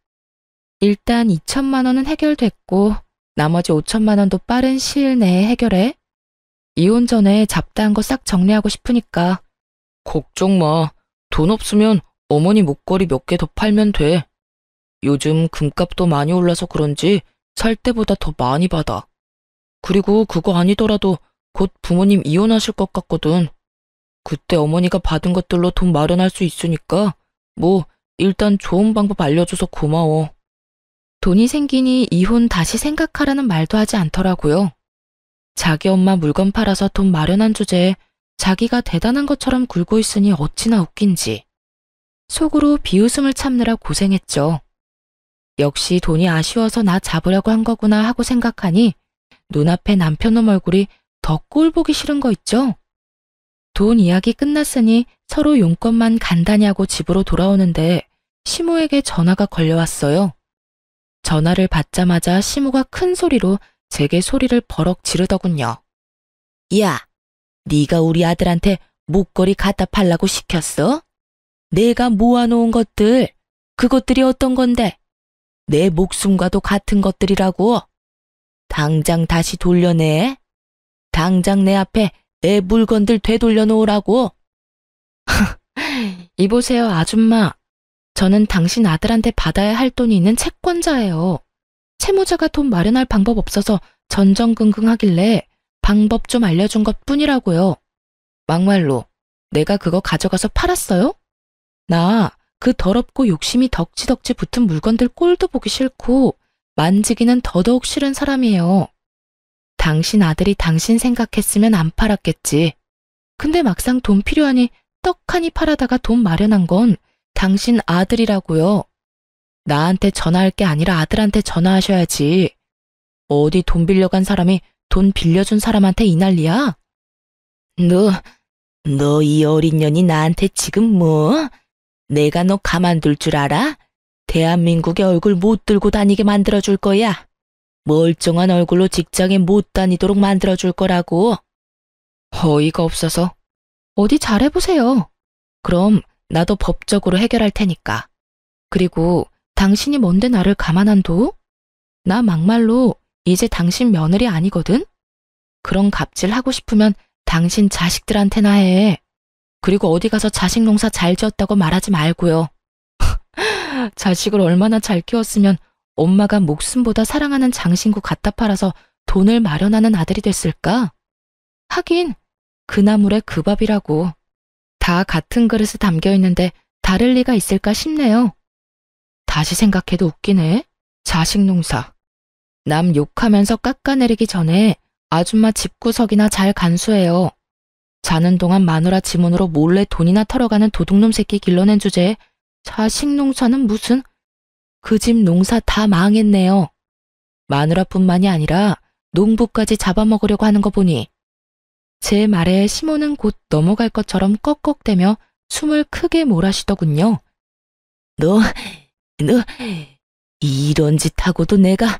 일단 2천만 원은 해결됐고 나머지 5천만 원도 빠른 시일 내에 해결해. 이혼 전에 잡다한 거 싹 정리하고 싶으니까. 걱정 마. 돈 없으면 어머니 목걸이 몇 개 더 팔면 돼. 요즘 금값도 많이 올라서 그런지 살 때보다 더 많이 받아. 그리고 그거 아니더라도 곧 부모님 이혼하실 것 같거든. 그때 어머니가 받은 것들로 돈 마련할 수 있으니까 뭐 일단 좋은 방법 알려줘서 고마워. 돈이 생기니 이혼 다시 생각하라는 말도 하지 않더라고요. 자기 엄마 물건 팔아서 돈 마련한 주제에 자기가 대단한 것처럼 굴고 있으니 어찌나 웃긴지. 속으로 비웃음을 참느라 고생했죠. 역시 돈이 아쉬워서 나 잡으려고 한 거구나 하고 생각하니 눈앞에 남편놈 얼굴이 더 꼴 보기 싫은 거 있죠? 돈 이야기 끝났으니 서로 용건만 간단히 하고 집으로 돌아오는데 시모에게 전화가 걸려왔어요. 전화를 받자마자 시모가 큰 소리로 제게 소리를 버럭 지르더군요. 야, 네가 우리 아들한테 목걸이 갖다 팔라고 시켰어? 내가 모아놓은 것들, 그것들이 어떤 건데? 내 목숨과도 같은 것들이라고. 당장 다시 돌려내. 당장 내 앞에 내 물건들 되돌려 놓으라고. 이보세요, 아줌마. 저는 당신 아들한테 받아야 할 돈이 있는 채권자예요. 채무자가 돈 마련할 방법 없어서 전전긍긍하길래 방법 좀 알려준 것 뿐이라고요. 막말로 내가 그거 가져가서 팔았어요? 나 그 더럽고 욕심이 덕지덕지 붙은 물건들 꼴도 보기 싫고 만지기는 더더욱 싫은 사람이에요. 당신 아들이 당신 생각했으면 안 팔았겠지. 근데 막상 돈 필요하니 떡하니 팔아다가 돈 마련한 건 당신 아들이라고요. 나한테 전화할 게 아니라 아들한테 전화하셔야지. 어디 돈 빌려간 사람이 돈 빌려준 사람한테 이 난리야? 너 이 어린 년이 나한테 지금 뭐? 내가 너 가만둘 줄 알아? 대한민국의 얼굴 못 들고 다니게 만들어줄 거야. 멀쩡한 얼굴로 직장에 못 다니도록 만들어줄 거라고. 어이가 없어서. 어디 잘해보세요. 그럼 나도 법적으로 해결할 테니까. 그리고 당신이 뭔데 나를 가만한도? 나 막말로 이제 당신 며느리 아니거든? 그런 갑질 하고 싶으면 당신 자식들한테나 해. 그리고 어디 가서 자식 농사 잘 지었다고 말하지 말고요. 자식을 얼마나 잘 키웠으면 엄마가 목숨보다 사랑하는 장신구 갖다 팔아서 돈을 마련하는 아들이 됐을까? 하긴 그 나물에 그 밥이라고. 다 같은 그릇에 담겨 있는데 다를 리가 있을까 싶네요. 다시 생각해도 웃기네. 자식 농사. 남 욕하면서 깎아내리기 전에 아줌마 집구석이나 잘 간수해요. 자는 동안 마누라 지문으로 몰래 돈이나 털어가는 도둑놈 새끼 길러낸 주제에 자식 농사는 무슨. 그 집 농사 다 망했네요. 마누라뿐만이 아니라 농부까지 잡아먹으려고 하는 거 보니. 제 말에 시모는 곧 넘어갈 것처럼 꺽꺽대며 숨을 크게 몰아쉬더군요. 너 이런 짓 하고도 내가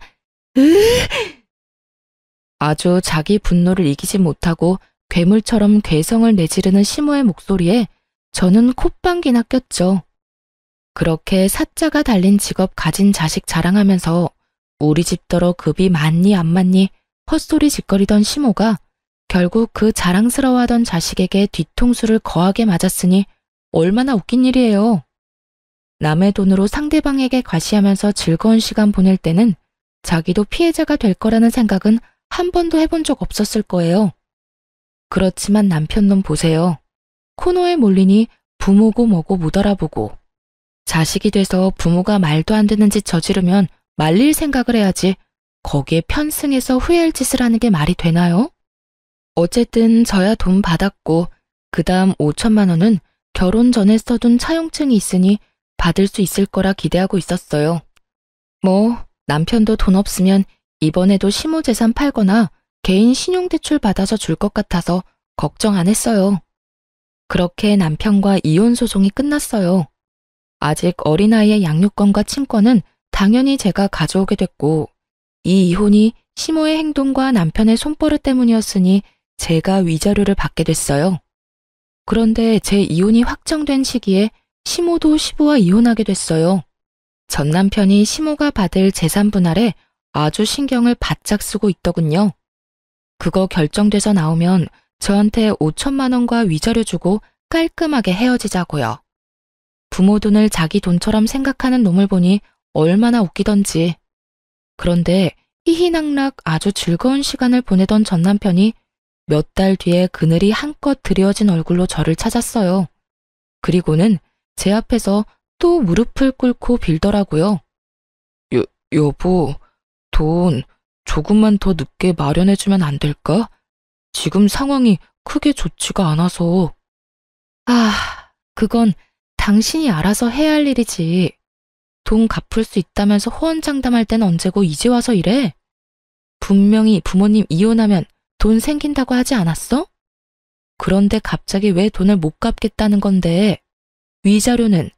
아주 자기 분노를 이기지 못하고 괴물처럼 괴성을 내지르는 시모의 목소리에 저는 콧방귀나 꼈죠. 그렇게 사자가 달린 직업 가진 자식 자랑하면서 우리 집더러 급이 많니 안 많니 헛소리 짓거리던 시모가 결국 그 자랑스러워하던 자식에게 뒤통수를 거하게 맞았으니 얼마나 웃긴 일이에요. 남의 돈으로 상대방에게 과시하면서 즐거운 시간 보낼 때는 자기도 피해자가 될 거라는 생각은 한 번도 해본 적 없었을 거예요. 그렇지만 남편놈 보세요. 코너에 몰리니 부모고 뭐고 못 알아보고. 자식이 돼서 부모가 말도 안 되는 짓 저지르면 말릴 생각을 해야지 거기에 편승해서 후회할 짓을 하는 게 말이 되나요? 어쨌든 저야 돈 받았고 그 다음 5천만 원은 결혼 전에 써둔 차용증이 있으니 받을 수 있을 거라 기대하고 있었어요. 뭐 남편도 돈 없으면 이번에도 시모 재산 팔거나 개인 신용대출 받아서 줄 것 같아서 걱정 안 했어요. 그렇게 남편과 이혼 소송이 끝났어요. 아직 어린아이의 양육권과 친권은 당연히 제가 가져오게 됐고 이 이혼이 시모의 행동과 남편의 손버릇 때문이었으니 제가 위자료를 받게 됐어요. 그런데 제 이혼이 확정된 시기에 시모도 시부와 이혼하게 됐어요. 전 남편이 시모가 받을 재산 분할에 아주 신경을 바짝 쓰고 있더군요. 그거 결정돼서 나오면 저한테 5천만 원과 위자료 주고 깔끔하게 헤어지자고요. 부모 돈을 자기 돈처럼 생각하는 놈을 보니 얼마나 웃기던지. 그런데 희희낙낙 아주 즐거운 시간을 보내던 전 남편이 몇 달 뒤에 그늘이 한껏 드리워진 얼굴로 저를 찾았어요. 그리고는 제 앞에서 또 무릎을 꿇고 빌더라고요. 여보, 돈 조금만 더 늦게 마련해주면 안 될까? 지금 상황이 크게 좋지가 않아서. 그건 당신이 알아서 해야 할 일이지. 돈 갚을 수 있다면서 호언장담할 땐 언제고 이제 와서 이래? 분명히 부모님 이혼하면 돈 생긴다고 하지 않았어? 그런데 갑자기 왜 돈을 못 갚겠다는 건데? 위자료는?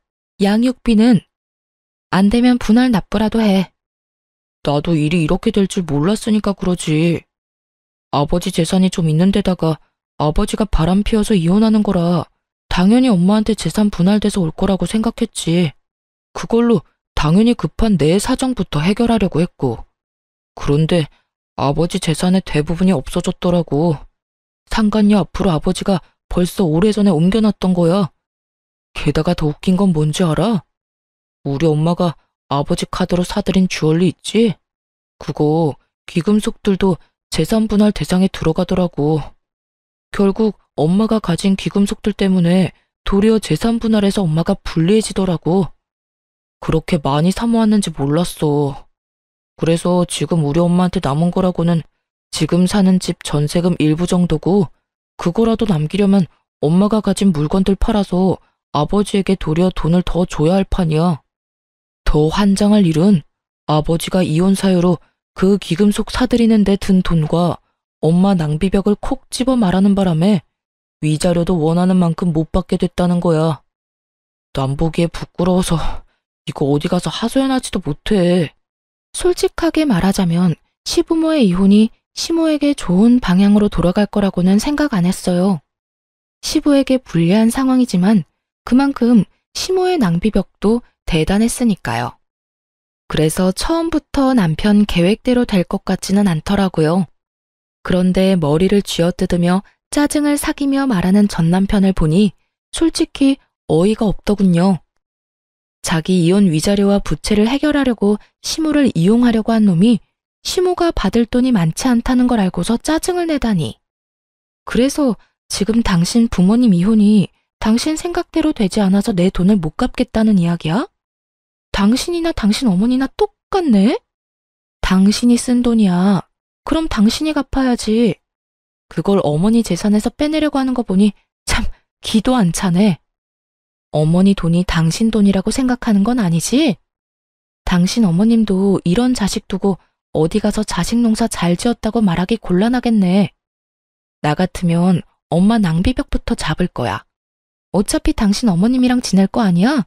양육비는? 안 되면 분할 납부라도 해. 나도 일이 이렇게 될 줄 몰랐으니까 그러지. 아버지 재산이 좀 있는 데다가 아버지가 바람 피워서 이혼하는 거라 당연히 엄마한테 재산 분할돼서 올 거라고 생각했지. 그걸로 당연히 급한 내 사정부터 해결하려고 했고. 그런데 아버지 재산의 대부분이 없어졌더라고. 상간녀 앞으로 아버지가 벌써 오래전에 옮겨놨던 거야. 게다가 더 웃긴 건 뭔지 알아? 우리 엄마가 아버지 카드로 사들인 주얼리 있지? 그거 귀금속들도 재산 분할 대상에 들어가더라고. 결국 엄마가 가진 귀금속들 때문에 도리어 재산 분할해서 엄마가 불리해지더라고. 그렇게 많이 사모았는지 몰랐어. 그래서 지금 우리 엄마한테 남은 거라고는 지금 사는 집 전세금 일부 정도고 그거라도 남기려면 엄마가 가진 물건들 팔아서 아버지에게 도리어 돈을 더 줘야 할 판이야. 더 환장할 일은 아버지가 이혼 사유로 그 귀금속 사들이는 데 든 돈과 엄마 낭비벽을 콕 집어 말하는 바람에 위자료도 원하는 만큼 못 받게 됐다는 거야. 남 보기에 부끄러워서 이거 어디 가서 하소연하지도 못해. 솔직하게 말하자면 시부모의 이혼이 시모에게 좋은 방향으로 돌아갈 거라고는 생각 안 했어요. 시부에게 불리한 상황이지만 그만큼 시모의 낭비벽도 대단했으니까요. 그래서 처음부터 남편 계획대로 될 것 같지는 않더라고요. 그런데 머리를 쥐어뜯으며 짜증을 삭이며 말하는 전 남편을 보니 솔직히 어이가 없더군요. 자기 이혼 위자료와 부채를 해결하려고 시모를 이용하려고 한 놈이 시모가 받을 돈이 많지 않다는 걸 알고서 짜증을 내다니. 그래서 지금 당신 부모님 이혼이 당신 생각대로 되지 않아서 내 돈을 못 갚겠다는 이야기야? 당신이나 당신 어머니나 똑같네? 당신이 쓴 돈이야. 그럼 당신이 갚아야지. 그걸 어머니 재산에서 빼내려고 하는 거 보니 참 기도 안 차네. 어머니 돈이 당신 돈이라고 생각하는 건 아니지? 당신 어머님도 이런 자식 두고 어디 가서 자식 농사 잘 지었다고 말하기 곤란하겠네. 나 같으면 엄마 낭비벽부터 잡을 거야. 어차피 당신 어머님이랑 지낼 거 아니야?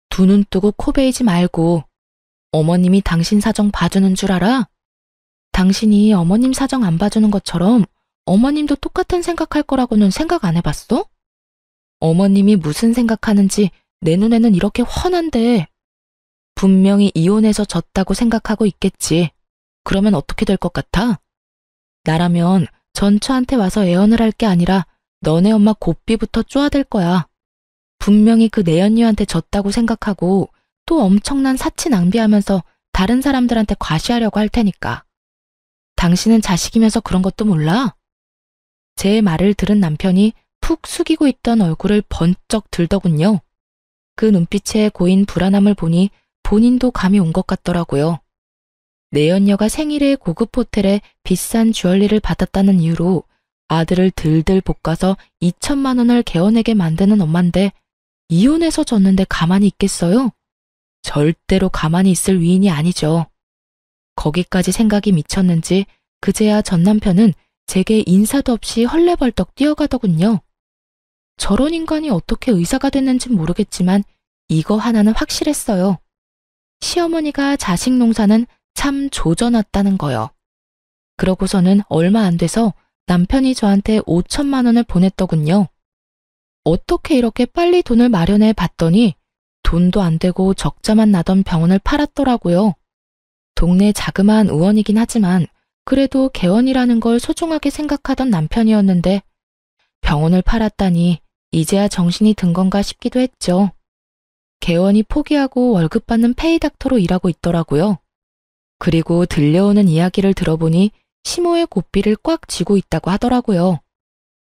두 눈 뜨고 코 베이지 말고. 어머님이 당신 사정 봐주는 줄 알아? 당신이 어머님 사정 안 봐주는 것처럼 어머님도 똑같은 생각할 거라고는 생각 안 해봤어? 어머님이 무슨 생각하는지 내 눈에는 이렇게 훤한데. 분명히 이혼해서 졌다고 생각하고 있겠지. 그러면 어떻게 될 것 같아? 나라면 전처한테 와서 애언을 할 게 아니라 너네 엄마 고삐부터 쪼아댈 거야. 분명히 그 내연녀한테 졌다고 생각하고 또 엄청난 사치 낭비하면서 다른 사람들한테 과시하려고 할 테니까. 당신은 자식이면서 그런 것도 몰라? 제 말을 들은 남편이 푹 숙이고 있던 얼굴을 번쩍 들더군요. 그 눈빛에 고인 불안함을 보니 본인도 감이 온 것 같더라고요. 내연녀가 생일에 고급 호텔에 비싼 주얼리를 받았다는 이유로 아들을 들들 볶아서 2천만 원을 개어내게 만드는 엄마인데 이혼해서 졌는데 가만히 있겠어요? 절대로 가만히 있을 위인이 아니죠. 거기까지 생각이 미쳤는지 그제야 전 남편은 제게 인사도 없이 헐레벌떡 뛰어가더군요. 저런 인간이 어떻게 의사가 됐는진 모르겠지만 이거 하나는 확실했어요. 시어머니가 자식 농사는 참 조져놨다는 거요. 그러고서는 얼마 안 돼서 남편이 저한테 5천만 원을 보냈더군요. 어떻게 이렇게 빨리 돈을 마련해 봤더니 돈도 안 되고 적자만 나던 병원을 팔았더라고요. 동네 자그마한 의원이긴 하지만 그래도 개원이라는 걸 소중하게 생각하던 남편이었는데 병원을 팔았다니 이제야 정신이 든 건가 싶기도 했죠. 개원이 포기하고 월급 받는 페이닥터로 일하고 있더라고요. 그리고 들려오는 이야기를 들어보니 시모의 고삐를 꽉 쥐고 있다고 하더라고요.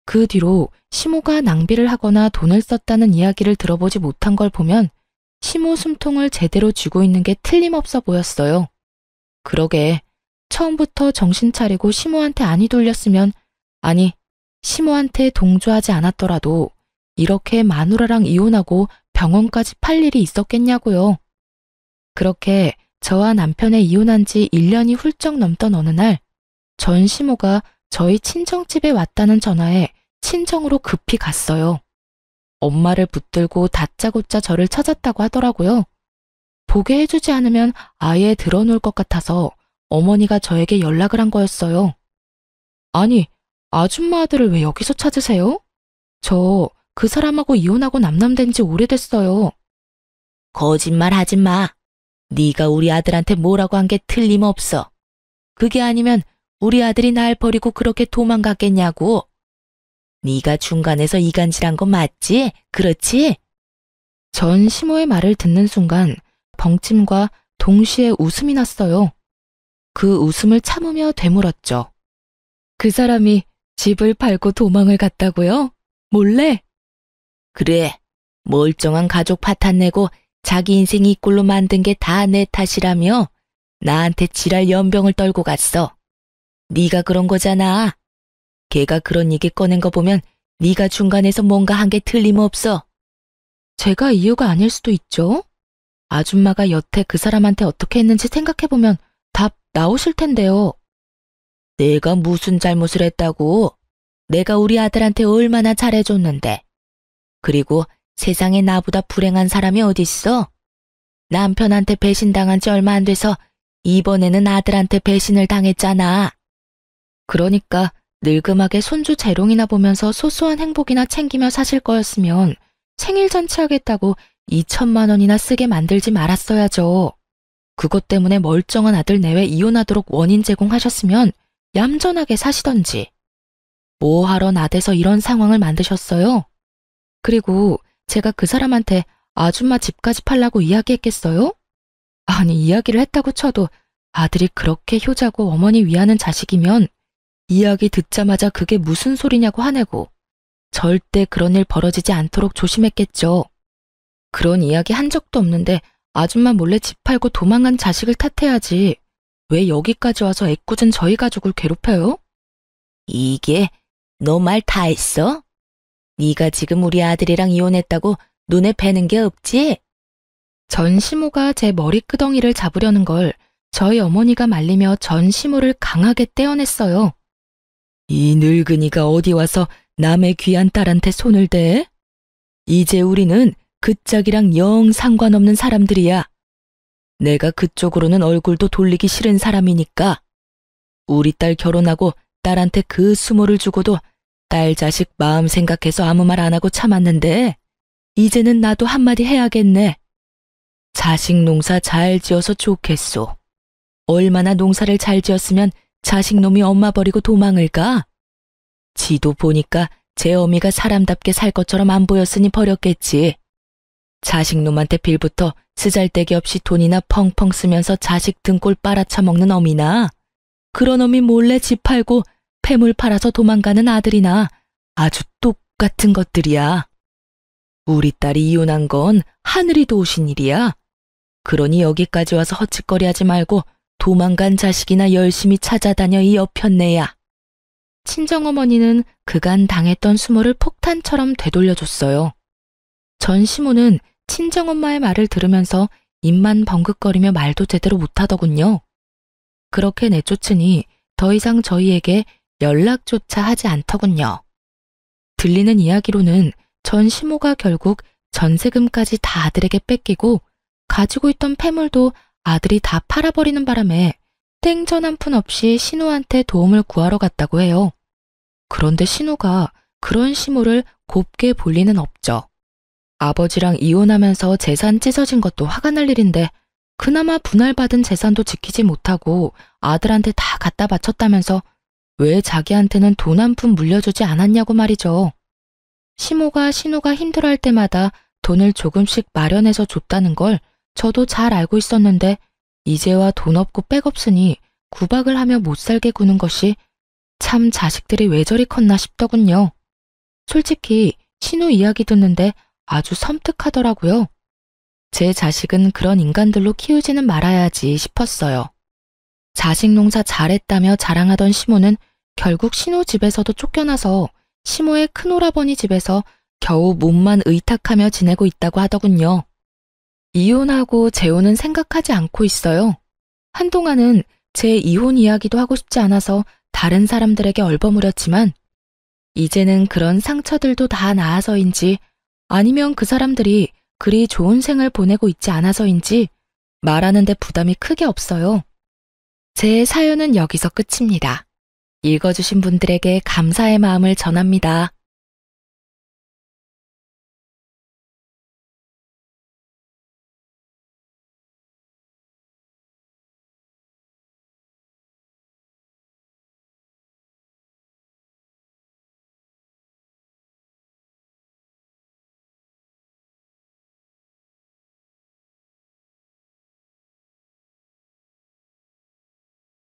그 뒤로 시모가 낭비를 하거나 돈을 썼다는 이야기를 들어보지 못한 걸 보면 시모 숨통을 제대로 쥐고 있는 게 틀림없어 보였어요. 그러게 처음부터 정신 차리고 시모한테 안이 돌렸으면, 아니 시모한테 동조하지 않았더라도 이렇게 마누라랑 이혼하고 병원까지 팔 일이 있었겠냐고요. 그렇게 저와 남편의 이혼한 지 1년이 훌쩍 넘던 어느 날 전 시모가 저희 친정집에 왔다는 전화에 친정으로 급히 갔어요. 엄마를 붙들고 다짜고짜 저를 찾았다고 하더라고요. 보게 해주지 않으면 아예 들어놓을 것 같아서 어머니가 저에게 연락을 한 거였어요. 아니, 아줌마 아들을 왜 여기서 찾으세요? 저 그 사람하고 이혼하고 남남된 지 오래됐어요. 거짓말 하지 마. 네가 우리 아들한테 뭐라고 한 게 틀림없어. 그게 아니면 우리 아들이 날 버리고 그렇게 도망갔겠냐고. 네가 중간에서 이간질한 거 맞지? 그렇지? 전 시모의 말을 듣는 순간 벙침과 동시에 웃음이 났어요. 그 웃음을 참으며 되물었죠. 그 사람이 집을 팔고 도망을 갔다고요? 몰래? 그래. 멀쩡한 가족 파탄 내고 자기 인생 이 꼴로 만든 게 다 내 탓이라며 나한테 지랄 연병을 떨고 갔어. 네가 그런 거잖아. 걔가 그런 얘기 꺼낸 거 보면 네가 중간에서 뭔가 한 게 틀림없어. 제가 이유가 아닐 수도 있죠. 아줌마가 여태 그 사람한테 어떻게 했는지 생각해보면 답 나오실 텐데요. 내가 무슨 잘못을 했다고? 내가 우리 아들한테 얼마나 잘해줬는데. 그리고 세상에 나보다 불행한 사람이 어딨어? 남편한테 배신당한 지 얼마 안 돼서 이번에는 아들한테 배신을 당했잖아. 그러니까 늙음하게 손주 재롱이나 보면서 소소한 행복이나 챙기며 사실 거였으면 생일 잔치하겠다고 2천만 원이나 쓰게 만들지 말았어야죠. 그것 때문에 멀쩡한 아들 내외 이혼하도록 원인 제공하셨으면 얌전하게 사시던지. 뭐하러 나대서 이런 상황을 만드셨어요? 그리고 제가 그 사람한테 아줌마 집까지 팔라고 이야기했겠어요? 아니, 이야기를 했다고 쳐도 아들이 그렇게 효자고 어머니 위하는 자식이면 이야기 듣자마자 그게 무슨 소리냐고 화내고 절대 그런 일 벌어지지 않도록 조심했겠죠. 그런 이야기 한 적도 없는데 아줌마 몰래 집 팔고 도망간 자식을 탓해야지. 왜 여기까지 와서 애꿎은 저희 가족을 괴롭혀요? 이게 너 말 다 했어? 네가 지금 우리 아들이랑 이혼했다고 눈에 뵈는 게 없지? 전 시모가 제 머리끄덩이를 잡으려는 걸 저희 어머니가 말리며 전 시모를 강하게 떼어냈어요. 이 늙은이가 어디 와서 남의 귀한 딸한테 손을 대? 이제 우리는 그 짝이랑 영 상관없는 사람들이야. 내가 그쪽으로는 얼굴도 돌리기 싫은 사람이니까. 우리 딸 결혼하고 딸한테 그 수모를 주고도 딸 자식 마음 생각해서 아무 말 안 하고 참았는데 이제는 나도 한마디 해야겠네. 자식 농사 잘 지어서 좋겠소. 얼마나 농사를 잘 지었으면 자식놈이 엄마 버리고 도망을 가? 지도 보니까 제 어미가 사람답게 살 것처럼 안 보였으니 버렸겠지. 자식놈한테 빌부터 쓰잘데기 없이 돈이나 펑펑 쓰면서 자식 등골 빨아차 먹는 어미나 그런 어미 몰래 집 팔고 폐물 팔아서 도망가는 아들이나 아주 똑같은 것들이야. 우리 딸이 이혼한 건 하늘이 도우신 일이야. 그러니 여기까지 와서 헛짓거리하지 말고 도망간 자식이나 열심히 찾아다녀 이 여편네야. 친정어머니는 그간 당했던 수모를 폭탄처럼 되돌려줬어요. 전 시모는 친정엄마의 말을 들으면서 입만 벙긋거리며 말도 제대로 못하더군요. 그렇게 내쫓으니 더 이상 저희에게 연락조차 하지 않더군요. 들리는 이야기로는 전 시모가 결국 전세금까지 다 아들에게 뺏기고 가지고 있던 폐물도 아들이 다 팔아버리는 바람에 땡전 한 푼 없이 신우한테 도움을 구하러 갔다고 해요. 그런데 신우가 그런 시모를 곱게 볼 리는 없죠. 아버지랑 이혼하면서 재산 찢어진 것도 화가 날 일인데 그나마 분할받은 재산도 지키지 못하고 아들한테 다 갖다 바쳤다면서 왜 자기한테는 돈 한 푼 물려주지 않았냐고 말이죠. 시모가 신우가 힘들어할 때마다 돈을 조금씩 마련해서 줬다는 걸 저도 잘 알고 있었는데 이제와 돈 없고 백 없으니 구박을 하며 못 살게 구는 것이 참 자식들이 왜 저리 컸나 싶더군요. 솔직히 신우 이야기 듣는데 아주 섬뜩하더라고요. 제 자식은 그런 인간들로 키우지는 말아야지 싶었어요. 자식 농사 잘했다며 자랑하던 시모는 결국 신우 집에서도 쫓겨나서 시모의 큰오라버니 집에서 겨우 몸만 의탁하며 지내고 있다고 하더군요. 이혼하고 재혼은 생각하지 않고 있어요. 한동안은 제 이혼 이야기도 하고 싶지 않아서 다른 사람들에게 얼버무렸지만 이제는 그런 상처들도 다 나아서인지 아니면 그 사람들이 그리 좋은 생을 보내고 있지 않아서인지 말하는데 부담이 크게 없어요. 제 사연은 여기서 끝입니다. 읽어주신 분들에게 감사의 마음을 전합니다.